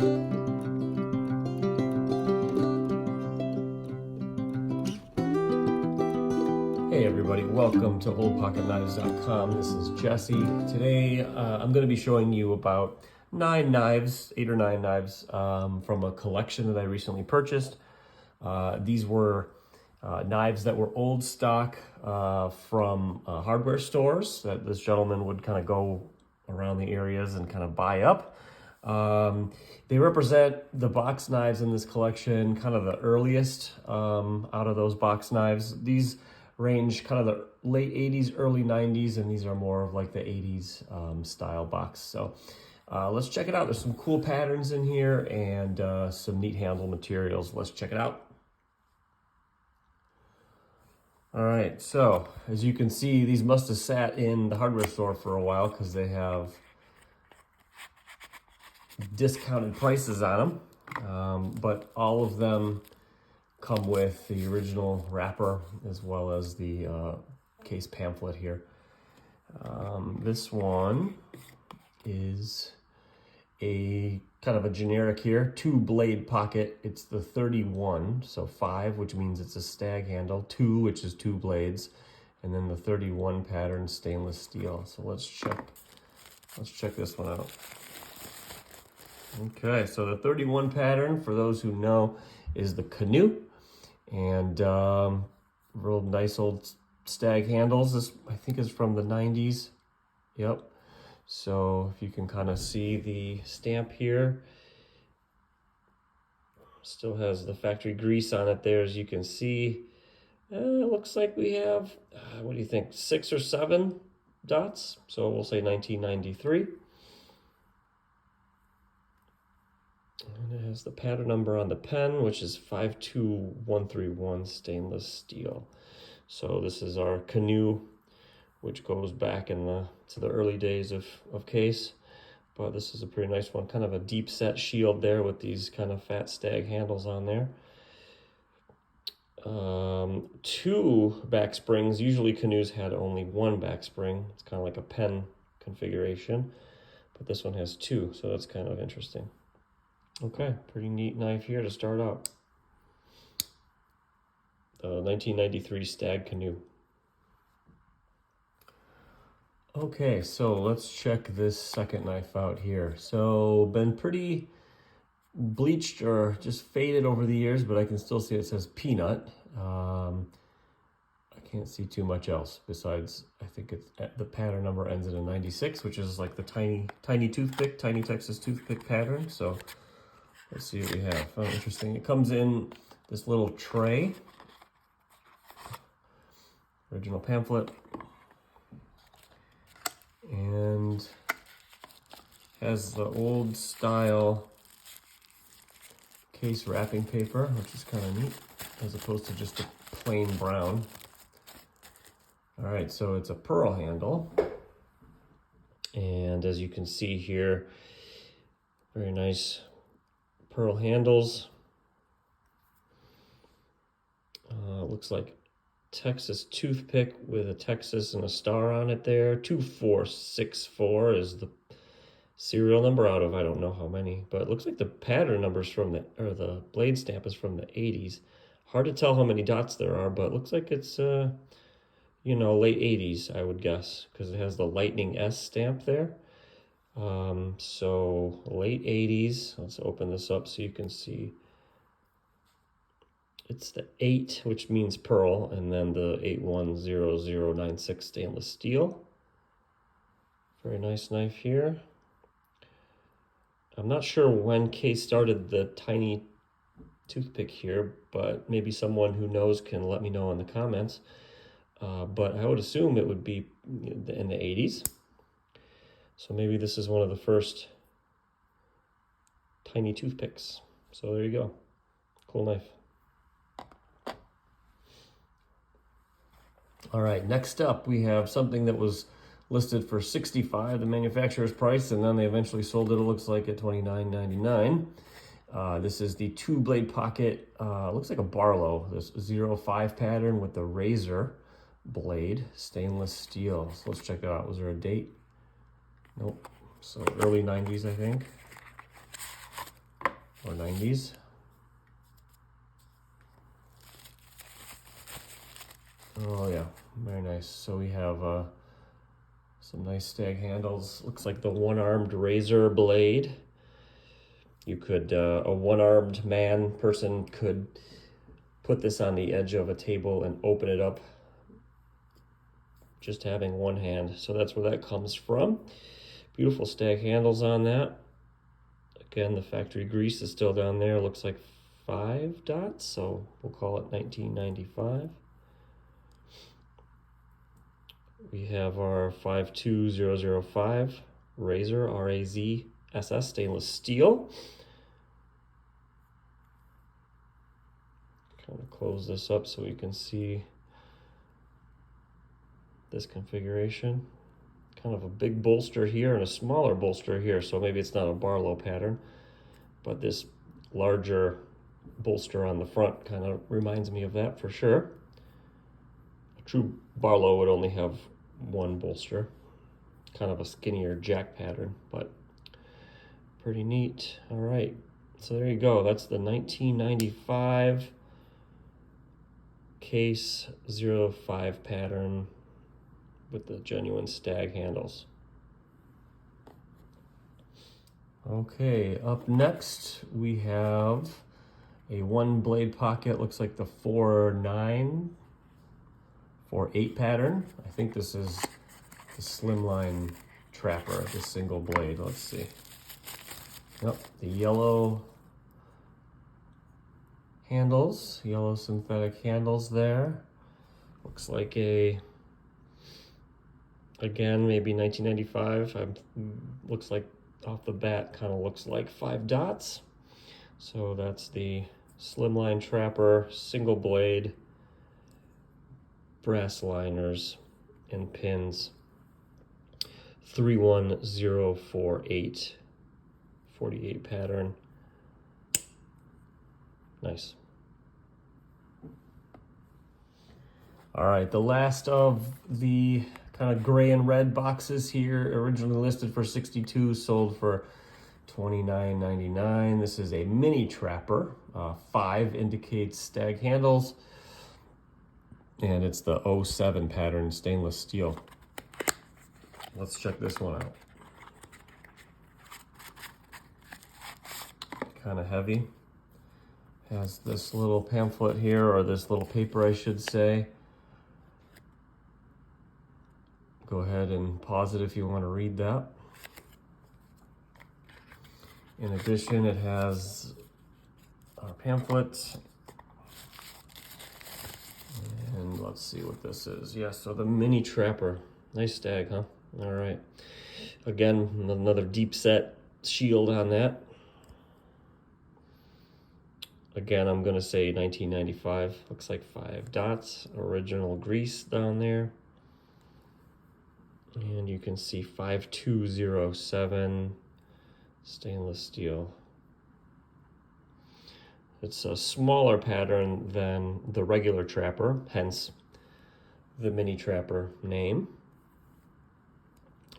Hey everybody, welcome to oldpocketknives.com. This is Jesse. Today I'm going to be showing you about 8 or 9 knives from a collection that I recently purchased. These were knives that were old stock from hardware stores that this gentleman would kind of go around the areas and kind of buy up. They represent the box knives in this collection, kind of the earliest out of those box knives. These range kind of the late 80s, early 90s, and these are more of like the 80s style box. So let's check it out. There's some cool patterns in here and some neat handle materials. Let's check it out. All right, so as you can see, these must have sat in the hardware store for a while because they have discounted prices on them, but all of them come with the original wrapper as well as the case pamphlet here. This one is a kind of a generic here, 2-blade pocket. It's the 31, so 5, which means it's a stag handle, 2, which is 2 blades, and then the 31 pattern stainless steel. So let's check this one out. Okay, so the 31 pattern, for those who know, is the canoe, and real nice old stag handles. This I think is from the 90s. Yep. So if you can kind of see the stamp here, still has the factory grease on it there, as you can see. It looks like we have, what do you think, 6 or 7 dots? So we'll say 1993. And it has the pattern number on the pen, which is 52131 stainless steel. So this is our canoe, which goes back to the early days of case. But this is a pretty nice one, kind of a deep set shield there with these kind of fat stag handles on there. 2 back springs. Usually canoes had only 1 back spring. It's kind of like a pen configuration, but this one has 2, so that's kind of interesting. Okay, pretty neat knife here to start out. The 1993 Stag Canoe. Okay, so let's check this second knife out here. So been pretty bleached or just faded over the years, but I can still see it says Peanut. I can't see too much else besides, I think it's the pattern number ends in a 96, which is like the tiny toothpick, tiny Texas toothpick pattern. So let's see what we have. Oh, interesting. It comes in this little tray. Original pamphlet. And has the old style case wrapping paper, which is kind of neat, as opposed to just a plain brown. All right, so it's a pearl handle. And as you can see here, very nice pearl handles. Looks like Texas toothpick with a Texas and a star on it there. 2464 is the serial number out of I don't know how many, but it looks like the pattern numbers from the blade stamp is from the 80s. Hard to tell how many dots there are, but it looks like it's late 80s, I would guess, because it has the Lightning S stamp there. So late 80s. Let's open this up so you can see. It's the 8, which means pearl, and then the 810096 stainless steel. Very nice knife here. I'm not sure when Case started the tiny toothpick here, but maybe someone who knows can let me know in the comments. But I would assume it would be in the 80s. So maybe this is one of the first tiny toothpicks. So there you go. Cool knife. All right, next up we have something that was listed for $65, the manufacturer's price, and then they eventually sold it, it looks like, at $29.99. This is the 2-blade pocket, looks like a Barlow, this 05 pattern with the razor blade, stainless steel. So let's check it out. Was there a date? Nope. So early 90s, I think. 90s. Oh yeah, very nice. So we have some nice stag handles. Looks like the one-armed razor blade. You could, a one-armed person could put this on the edge of a table and open it up just having one hand. So that's where that comes from. Beautiful stag handles on that. Again, the factory grease is still down there. Looks like 5 dots, so we'll call it 1995. We have our 52005 razor, RAZSS stainless steel. Kind of close this up so we can see this configuration. Kind of a big bolster here and a smaller bolster here, so maybe it's not a Barlow pattern, but this larger bolster on the front kind of reminds me of that for sure. A true Barlow would only have one bolster, kind of a skinnier jack pattern, but pretty neat. All right, so there you go. That's the 1995 case 05 pattern with the genuine stag handles. Okay, up next we have a one blade pocket. Looks like the 4/9, 4/8 pattern. I think this is the slimline trapper, the single blade. Let's see. Yep, the yellow handles, yellow synthetic handles there. Looks like a, again, maybe 1995. Looks like off the bat, kind of looks like 5 dots. So that's the slimline trapper, single blade, brass liners and pins. 31048, 48 pattern. Nice. All right, the last of the kind of gray and red boxes here, originally listed for $62, sold for $29.99. This is a mini trapper. 5 indicates stag handles, and it's the 07 pattern stainless steel. Let's check this one out. Kind of heavy. Has this little pamphlet here, or this little paper I should say. Go ahead and pause it if you want to read that. In addition, it has our pamphlet. And let's see what this is. Yeah, so the mini trapper. Nice stag, huh? All right. Again, another deep set shield on that. Again, I'm going to say 1995. Looks like 5 dots. Original grease down there. And you can see 5207 stainless steel. It's a smaller pattern than the regular trapper, hence the mini trapper name.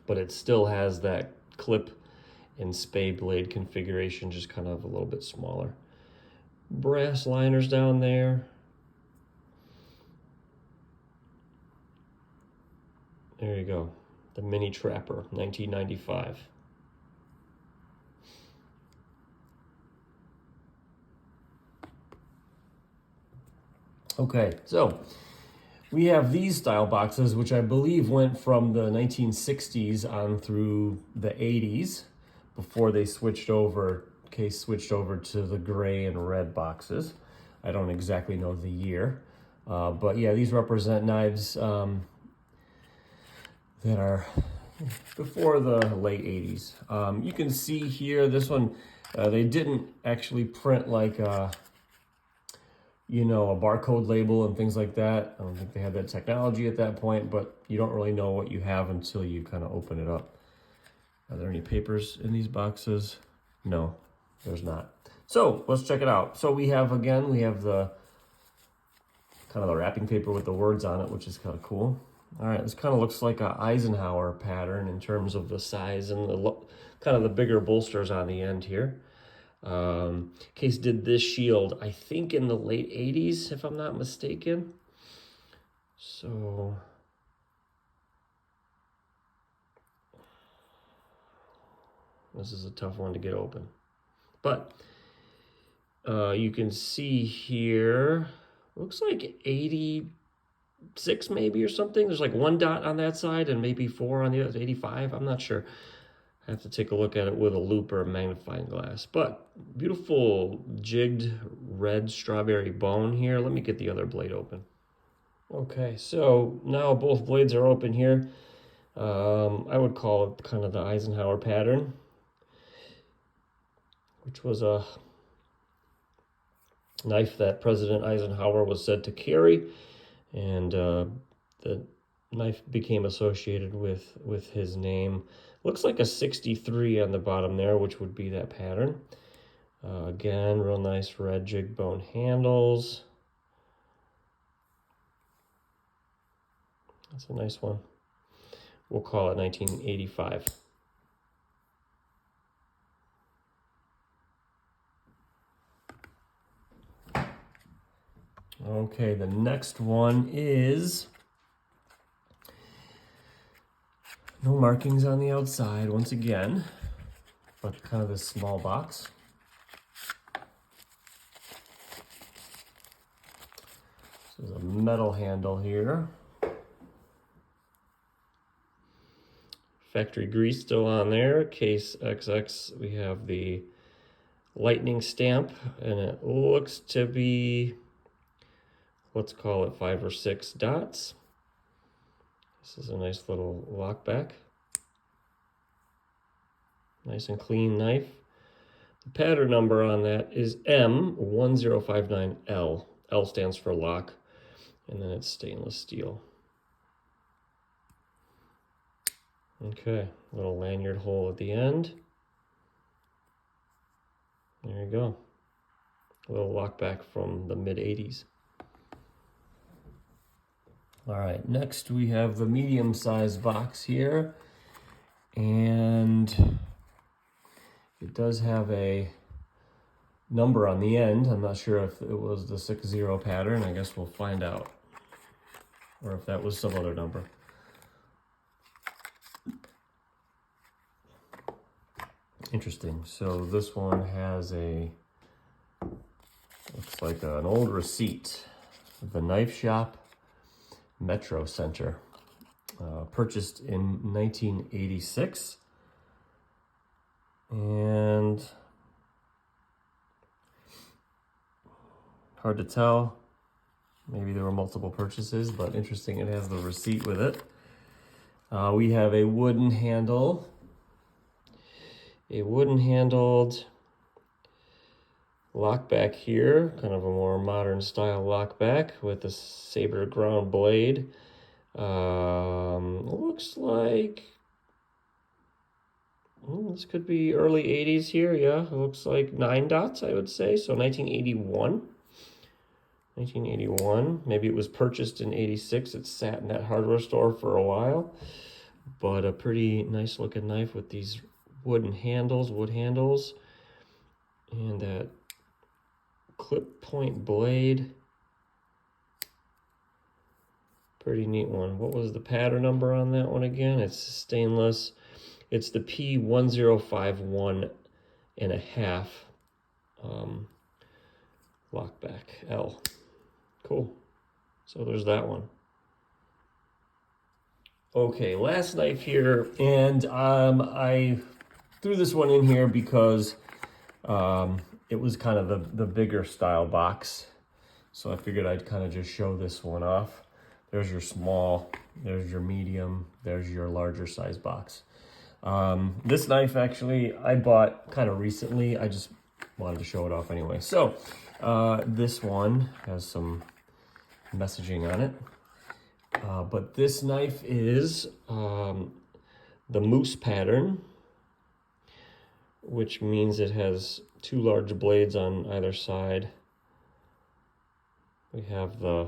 But it still has that clip and spade blade configuration, just kind of a little bit smaller. Brass liners down there. There you go. The mini trapper, 1995. Okay, so we have these style boxes, which I believe went from the 1960s on through the 80s before they switched over, Case switched over to the gray and red boxes. I don't exactly know the year, but yeah, these represent knives that are before the late 80s. You can see here, this one, they didn't actually print like a barcode label and things like that. I don't think they had that technology at that point, but you don't really know what you have until you kind of open it up. Are there any papers in these boxes? No, there's not. So let's check it out. So we have the kind of the wrapping paper with the words on it, which is kind of cool. All right, this kind of looks like a Eisenhower pattern in terms of the size and the kind of the bigger bolsters on the end here. Case did this shield, I think in the late 80s, if I'm not mistaken. So this is a tough one to get open. But you can see here, looks like 86 maybe or something. There's like 1 dot on that side and maybe 4 on the other, 85. I'm not sure. I have to take a look at it with a loupe or a magnifying glass. But beautiful jigged red strawberry bone here. Let me get the other blade open. Okay, so now both blades are open here. I would call it kind of the Eisenhower pattern, which was a knife that President Eisenhower was said to carry, and the knife became associated with his name. Looks like a 63 on the bottom there, which would be that pattern. Again, real nice red jig bone handles. That's a nice one. We'll call it 1985. Okay, the next one is no markings on the outside once again, but kind of this small box. This is a metal handle here. Factory grease still on there, case XX. We have the lightning stamp, and it looks to be, let's call it 5 or 6 dots. This is a nice little lockback. Nice and clean knife. The pattern number on that is M1059L. L stands for lock, and then it's stainless steel. Okay, little lanyard hole at the end. There you go. A little lockback from the mid-80s. All right, next we have the medium-sized box here, and it does have a number on the end. I'm not sure if it was the 60 pattern. I guess we'll find out, or if that was some other number. Interesting. So this one has looks like an old receipt. The Knife Shop Metro Center, purchased in 1986, and hard to tell. Maybe there were multiple purchases, but interesting. It has the receipt with it. We have a wooden handle. A wooden handled lockback here, kind of a more modern style lockback with a saber ground blade. Looks like this could be early 80s here. Yeah, it looks like 9 dots, I would say. So 1981. 1981. Maybe it was purchased in 86. It sat in that hardware store for a while, but a pretty nice looking knife with these wood handles, and that clip point blade. Pretty neat one. What was the pattern number on that one again? It's stainless. It's the P1051 and a half lockback L. Cool. So there's that one. Okay, last knife here, and I threw this one in here because it was kind of the bigger style box. So I figured I'd kind of just show this one off. There's your small, there's your medium, there's your larger size box. This knife actually I bought kind of recently. I just wanted to show it off anyway. So this one has some messaging on it. But this knife is the moose pattern, which means it has 2 large blades on either side. We have the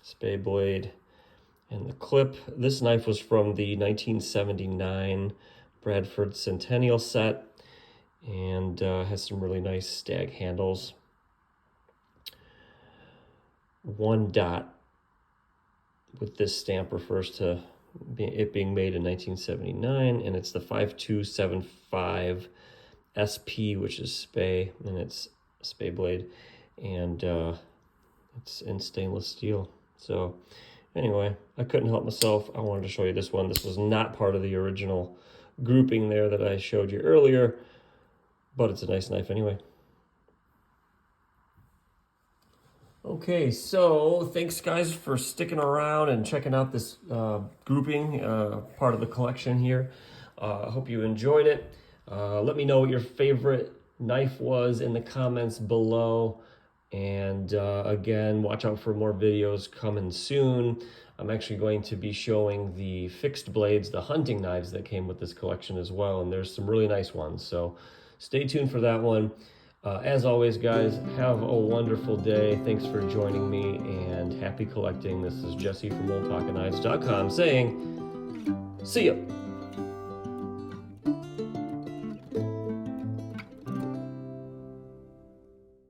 spade blade and the clip. This knife was from the 1979 Bradford Centennial set, and has some really nice stag handles. 1 dot with this stamp refers to it being made in 1979, and it's the 5275 SP, which is spay, and it's a spay blade, and it's in stainless steel. So anyway, I couldn't help myself. I wanted to show you this one. This was not part of the original grouping there that I showed you earlier, but it's a nice knife anyway. Okay, so thanks guys for sticking around and checking out this grouping, part of the collection here. I hope you enjoyed it. Let me know what your favorite knife was in the comments below. And again, watch out for more videos coming soon. I'm actually going to be showing the fixed blades, the hunting knives that came with this collection as well. And there's some really nice ones. So stay tuned for that one. As always, guys, have a wonderful day. Thanks for joining me, and happy collecting. This is Jesse from oldpocketknives.com saying, see ya.